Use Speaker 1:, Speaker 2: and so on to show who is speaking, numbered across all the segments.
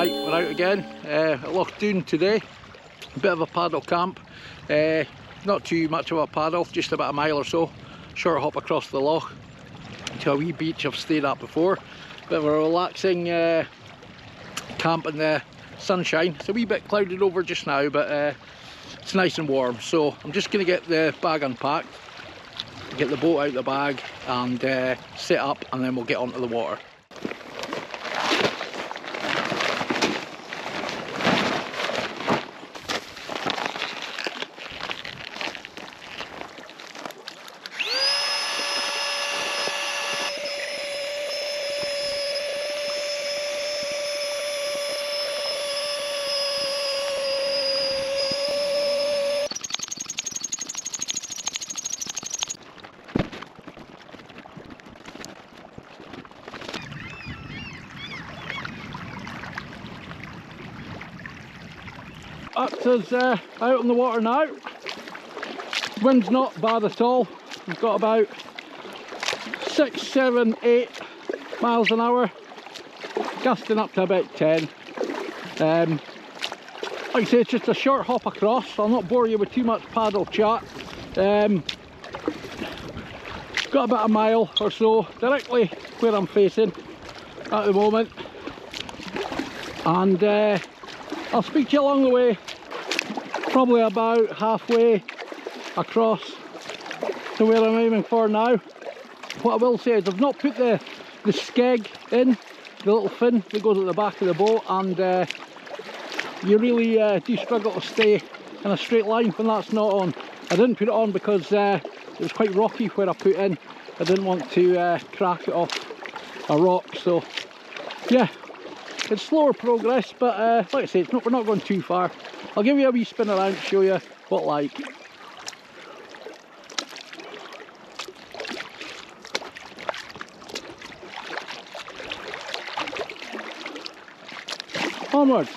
Speaker 1: Right, we're out again at Loch Doon today. A bit of a paddle camp. Not too much of a paddle, just about a mile or so. Short hop across the loch to a wee beach I've stayed at before. Bit of a relaxing camp in the sunshine. It's a wee bit clouded over just now, but it's nice and warm. So I'm just going to get the bag unpacked, get the boat out of the bag and set up, and then we'll get onto the water. That's us out on the water now. Wind's not bad at all. We've got about 6, 7, 8 miles an hour, gusting up to about 10. Like I say, it's just a short hop across. I'll not bore you with too much paddle chat. Got about a mile or so directly where I'm facing at the moment, and I'll speak to you along the way, probably about halfway across to where I'm aiming for now. What I will say is I've not put the skeg in, the little fin that goes at the back of the boat, and you really do struggle to stay in a straight line when that's not on. I didn't put it on because it was quite rocky where I put in. I didn't want to crack it off a rock, so yeah. It's slower progress, but like I say, we're not going too far. I'll give you a wee spin around to show you what like. Onwards.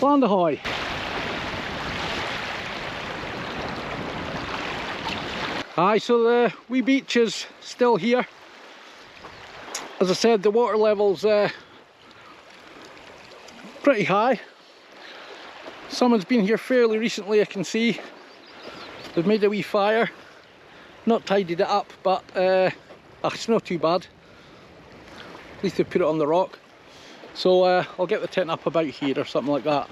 Speaker 1: Land ahoy! Aye, so the wee beach is still here. As I said, the water level's pretty high. Someone's been here fairly recently, I can see. They've made a wee fire, not tidied it up, but it's not too bad. At least they've put it on the rock. So I'll get the tent up about here or something like that,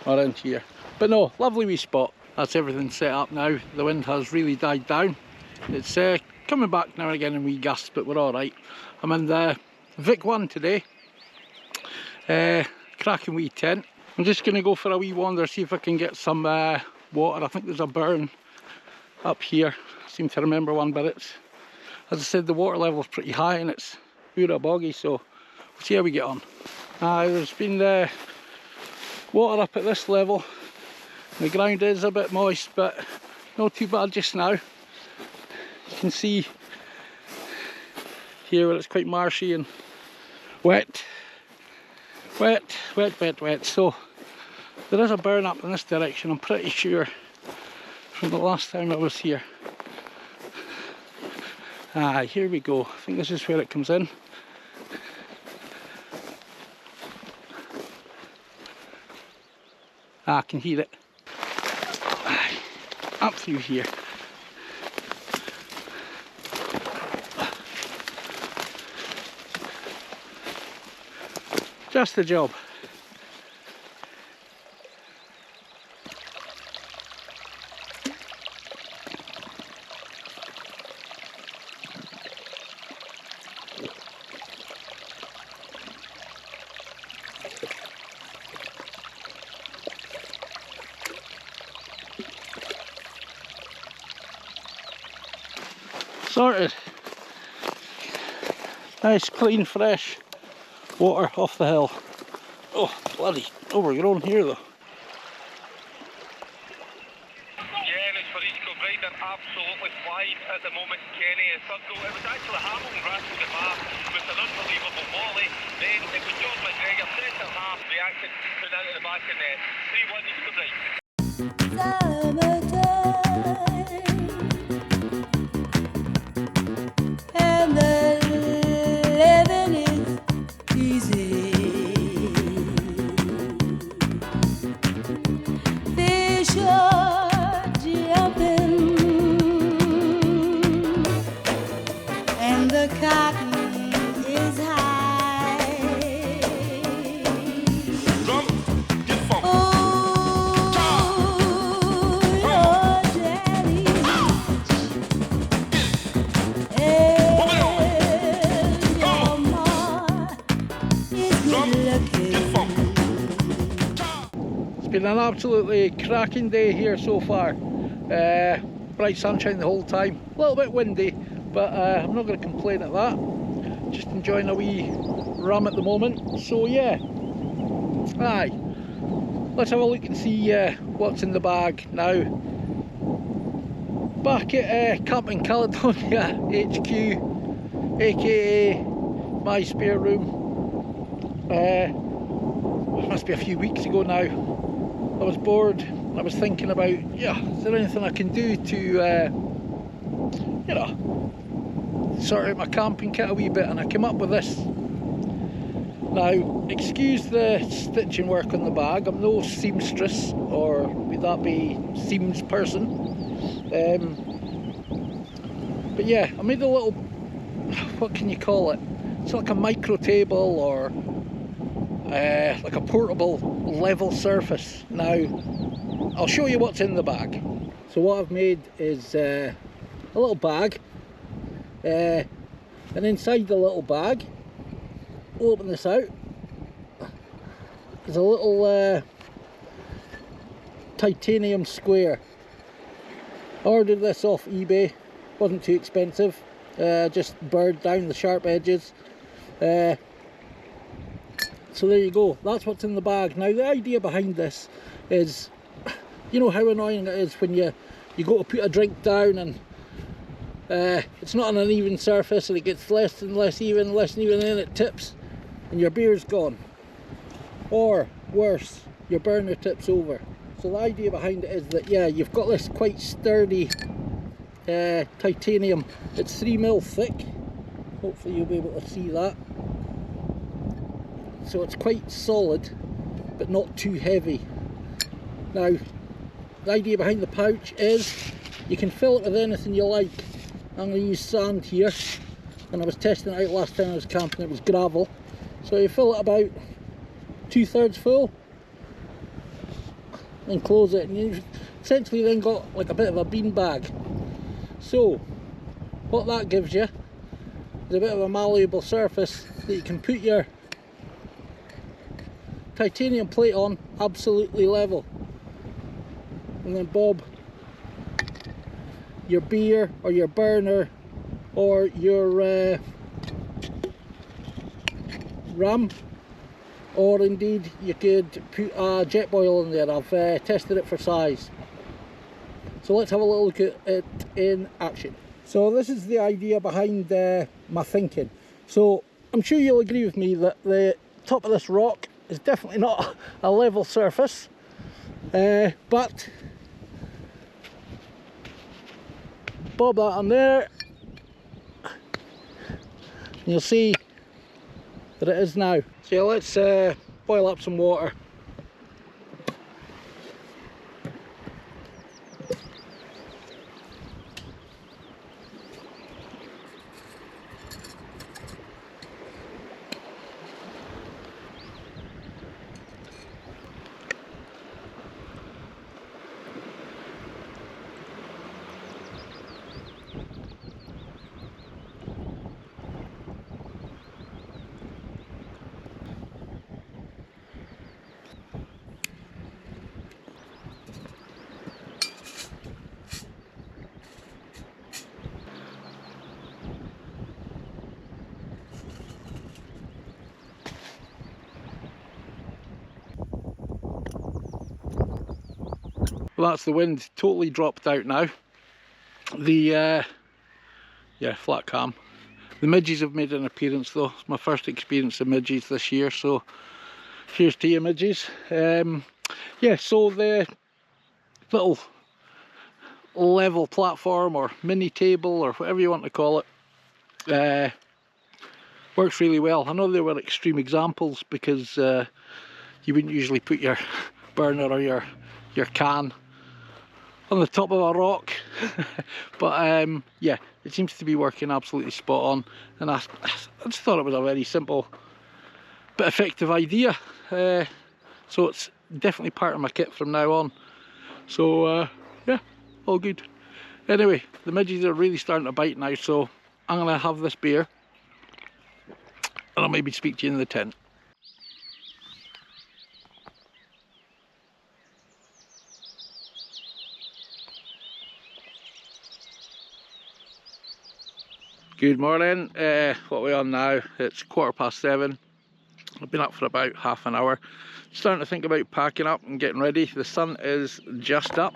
Speaker 1: around here. But no, lovely wee spot. That's everything set up now. The wind has really died down. It's coming back now and again in wee gusts, but we're alright. I'm in the VIK 1 today. Cracking wee tent. I'm just going to go for a wee wander, see if I can get some water. I think there's a burn up here. I seem to remember one, but it's, as I said, the water level's pretty high and it's pure boggy, so we'll see how we get on. There's been water up at this level. The ground is a bit moist, but not too bad just now. You can see here where it's quite marshy and wet. Wet. So there is a burn up in this direction, I'm pretty sure, from the last time I was here. Here we go. I think this is where it comes in. I can hear it. Up through here. Just the job. Sorted. Nice, clean, fresh water off the hill. Oh, bloody overgrown here though.
Speaker 2: Absolutely flying at the moment, Kenny. It was actually Hamilton rattled the bar with an unbelievable volley. Then it was John McGregor, centre half. looking at 3-1 east of right.
Speaker 3: And the living is easy. Fish are jumping, and the cotton is high.
Speaker 4: Drum, get funky.
Speaker 3: Oh, your daddy and your ma is good looking.
Speaker 1: It's been an absolutely cracking day here so far. Bright sunshine the whole time, a little bit windy, but I'm not going to complain at that. Just enjoying a wee rum at the moment. So yeah, aye, let's have a look and see what's in the bag now. Back at Camping Caledonia HQ, aka my spare room. It must be a few weeks ago now. I was bored and I was thinking about, yeah, is there anything I can do to, you know, sort out my camping kit a wee bit, and I came up with this. Now, excuse the stitching work on the bag, I'm no seamstress, or would that be seams person. But yeah, I made a little, what can you call it? It's like a micro table, or like a portable level surface. Now, I'll show you what's in the bag. So what I've made is a little bag, and inside the little bag, we'll open this out, there's a little titanium square. I ordered this off eBay, wasn't too expensive, just burred down the sharp edges. So there you go, that's what's in the bag. Now the idea behind this is, you know how annoying it is when you go to put a drink down and it's not on an even surface and it gets less and less even, and then it tips and your beer's gone. Or worse, your burner tips over. So the idea behind it is that, yeah, you've got this quite sturdy titanium. It's 3mm thick, hopefully you'll be able to see that. So it's quite solid but not too heavy. Now the idea behind the pouch is you can fill it with anything you like. I'm going to use sand here, and I was testing it out last time I was camping, it was gravel. So you fill it about 2/3 full, then close it, and you've essentially then got like a bit of a bean bag. So what that gives you is a bit of a malleable surface that you can put your titanium plate on absolutely level, and then bob your beer or your burner or your ram, or indeed you could put a jet boil in there. I've tested it for size. So let's have a little look at it in action. So this is the idea behind my thinking. So I'm sure you'll agree with me that the top of this rock is definitely not a level surface, but bob that on there, you'll see that it is now. So let's boil up some water. Well, that's the wind totally dropped out now. The yeah, flat cam. The midges have made an appearance though. It's my first experience of midges this year, so here's to you midges. Yeah, so the little level platform or mini table or whatever you want to call it works really well. I know they were extreme examples because you wouldn't usually put your burner or your can on the top of a rock but yeah, it seems to be working absolutely spot on, and I just thought it was a very simple but effective idea, so it's definitely part of my kit from now on. So yeah, all good. Anyway, the midges are really starting to bite now, so I'm gonna have this beer and I'll maybe speak to you in the tent. Good morning. What are we on now? It's 7:15. I've been up for about half an hour. Starting to think about packing up and getting ready. The sun is just up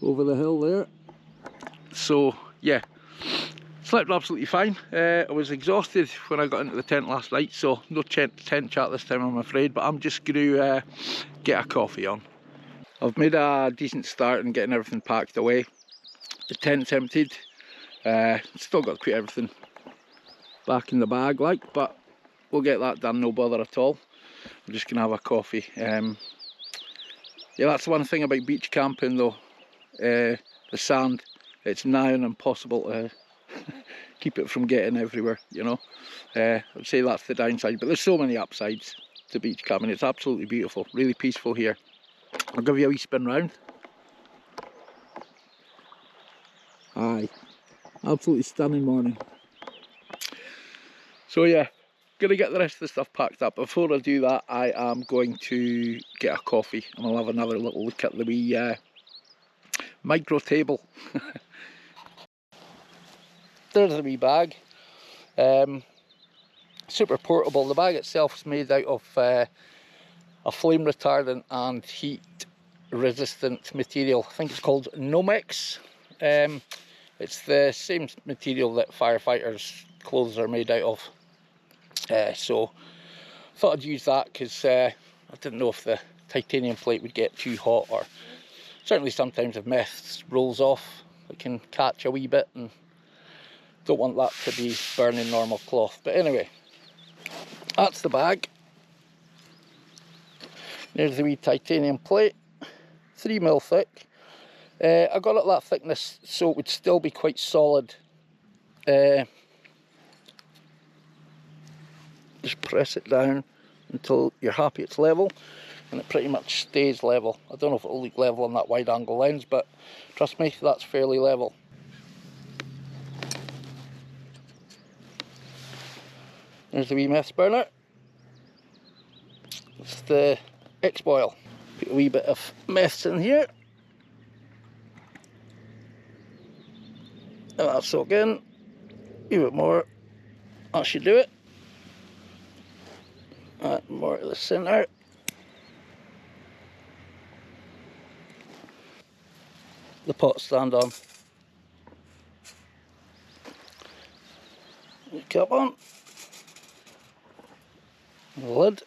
Speaker 1: over the hill there. So yeah, slept absolutely fine. I was exhausted when I got into the tent last night, so no tent chat this time I'm afraid, but I'm just going to get a coffee on. I've made a decent start in getting everything packed away. The tent's emptied. Still got to put everything back in the bag like, but we'll get that done, no bother at all. I'm just gonna have a coffee. Yeah, that's the one thing about beach camping though, the sand. It's nigh on impossible to keep it from getting everywhere, you know. I'd say that's the downside, but there's so many upsides to beach camping. It's absolutely beautiful, really peaceful here. I'll give you a wee spin round. Aye, absolutely stunning morning. So yeah, gonna get the rest of the stuff packed up. Before I do that, I am going to get a coffee and I'll have another little look at the wee micro table. There's the wee bag. Super portable. The bag itself is made out of a flame retardant and heat resistant material. I think it's called Nomex. It's the same material that firefighters' clothes are made out of. So I thought I'd use that because I didn't know if the titanium plate would get too hot, or certainly sometimes if mist rolls off it can catch a wee bit, and don't want that to be burning normal cloth. But anyway, that's the bag. There's the wee titanium plate, 3mm thick. I got it that thickness so it would still be quite solid. Just press it down until you're happy it's level, and it pretty much stays level. I don't know if it'll look level on that wide angle lens, but trust me, that's fairly level. There's the wee mess burner. It's the X-Boil. Put a wee bit of mess in here. And that'll soak in. A wee bit more. That should do it. Add more to the centre. The pot stand on. The cap on. The lid.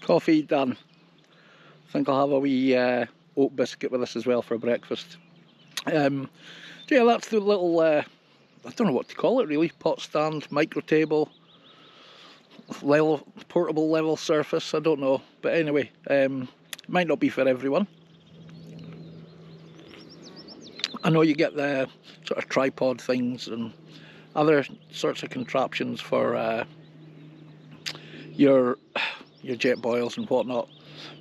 Speaker 1: Coffee done. I think I'll have a wee oat biscuit with this as well for breakfast. Yeah, that's the little, I don't know what to call it really, pot stand, micro table, level, portable level surface, I don't know. But anyway, it might not be for everyone. I know you get the sort of tripod things and other sorts of contraptions for your jet boils and whatnot,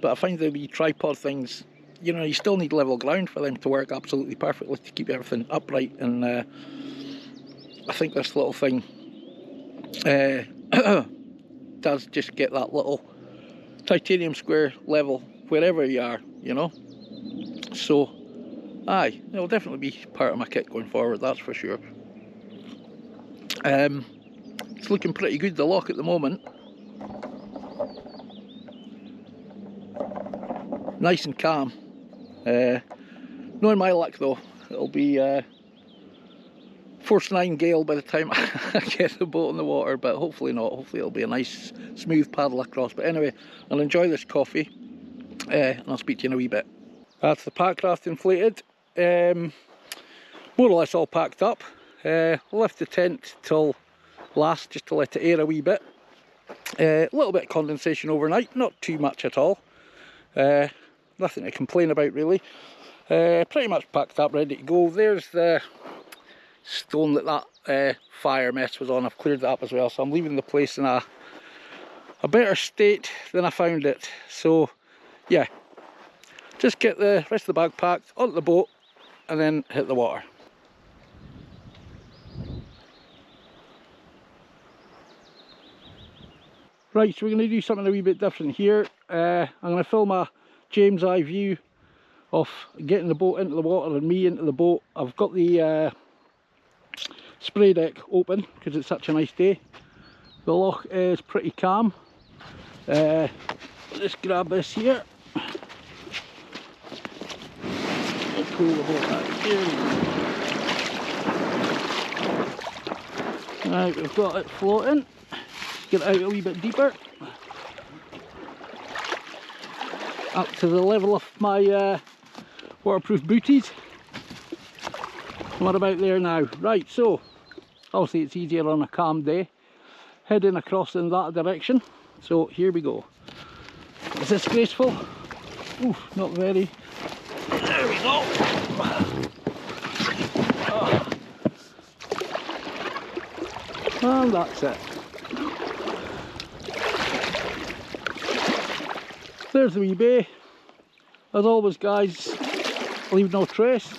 Speaker 1: but I find the wee tripod things you know, you still need level ground for them to work absolutely perfectly to keep everything upright. And I think this little thing does just get that little titanium square level wherever you are, you know. So aye, it'll definitely be part of my kit going forward, that's for sure. It's looking pretty good, the loch at the moment. Nice and calm. Knowing my luck though, it'll be force 9 gale by the time I get the boat in the water, but hopefully not. Hopefully it'll be a nice smooth paddle across. But anyway, I'll enjoy this coffee and I'll speak to you in a wee bit. That's the Packraft inflated, more or less all packed up. Left the tent till last just to let it air a wee bit. A little bit of condensation overnight, not too much at all. Nothing to complain about really. Pretty much packed up, ready to go. There's the stone that fire mess was on. I've cleared that up as well, so I'm leaving the place in a better state than I found it. So yeah, just get the rest of the bag packed onto the boat and then hit the water. Right, so we're going to do something a wee bit different here. I'm going to film a James eye view of getting the boat into the water and me into the boat. I've got the spray deck open because it's such a nice day. The loch is pretty calm. Just grab this here. I'll pull the boat back here. Right, we've got it floating. Get it out a wee bit deeper. Up to the level of my waterproof booties. What about there now? Right, so obviously it's easier on a calm day. Heading across in that direction. So here we go. Is this graceful? Oof, not very. There we go. Oh. And that's it. There's the wee bay. As always guys, leave no trace.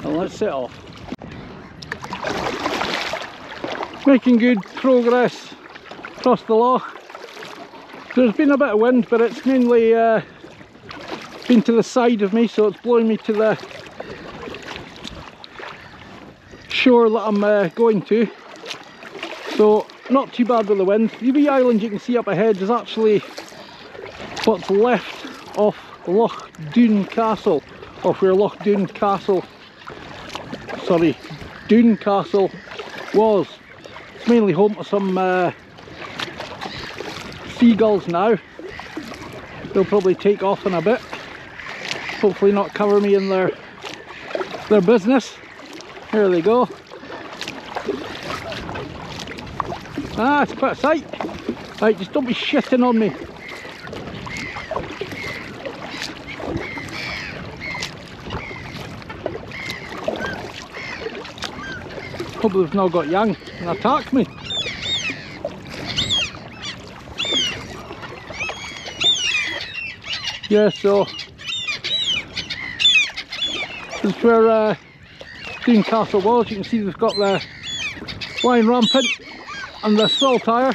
Speaker 1: And let's set off. Making good progress across the loch. There's been a bit of wind, but it's mainly been to the side of me, so it's blowing me to the shore that I'm going to. So not too bad with the wind. The wee island you can see up ahead is actually what's left of Loch Doon Castle, or where Loch Doon Castle, sorry, Doon Castle was. It's mainly home to some seagulls now. They'll probably take off in a bit. Hopefully not cover me in their business. Here they go. Ah, it's quite a sight. Right, just don't be shitting on me. Hope they've not got young and attack me. Yeah, so this is where Doon Castle was. You can see they've got the line rampant and the saltire.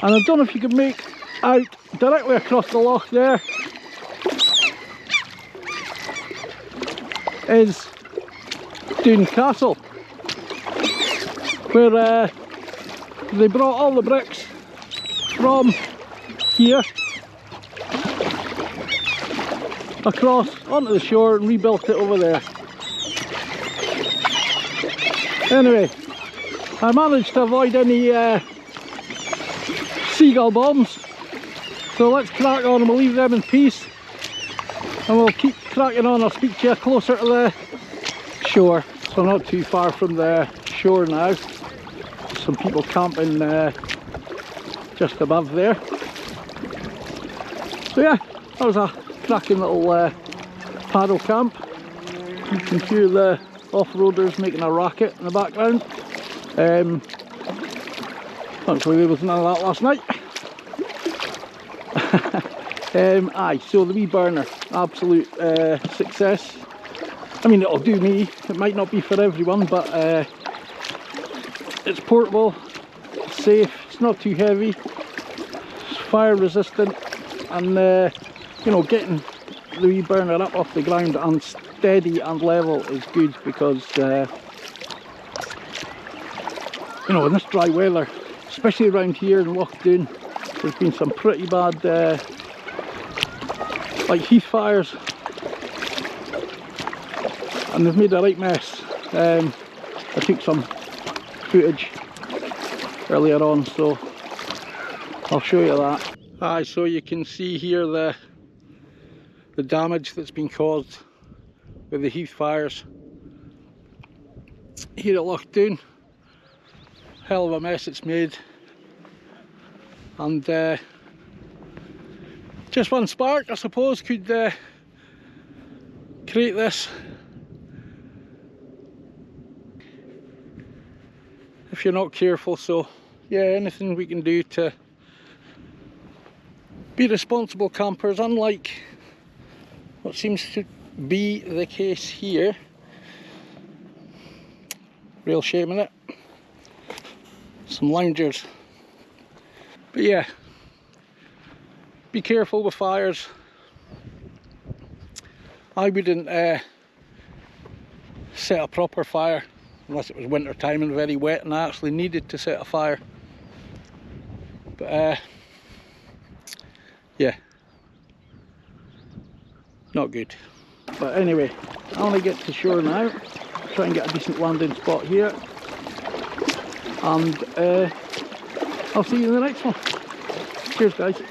Speaker 1: And I don't know if you can make out directly across the loch there is Doon Castle, where they brought all the bricks from here across onto the shore and rebuilt it over there. Anyway, I managed to avoid any seagull bombs, so let's crack on and we'll leave them in peace and we'll keep cracking on. I'll speak to you closer to the shore. So not too far from the shore now. Some people camping just above there. So yeah, that was a cracking little paddle camp. You can hear the off-roaders making a racket in the background. Thankfully there was none of that last night. Aye, so the wee burner, absolute success. I mean, it'll do me, it might not be for everyone, but it's portable, it's safe, it's not too heavy, it's fire resistant, and you know, getting the wee burner up off the ground and steady and level is good, because you know, in this dry weather, especially around here in Loch Doon, there's been some pretty bad like heath fires, and they've made a right mess. I took some footage earlier on, so I'll show you that. Aye, so you can see here the damage that's been caused with the heath fires here at Loch Doon. Hell of a mess it's made, and just one spark, I suppose, could create this. If you're not careful. So yeah, anything we can do to be responsible campers, unlike what seems to be the case here. Real shame in it. Some loungers. But yeah, be careful with fires. I wouldn't set a proper fire unless it was winter time and very wet and I actually needed to set a fire. But yeah, not good. But anyway, I want to get to shore now, try and get a decent landing spot here, and I'll see you in the next one. Cheers guys.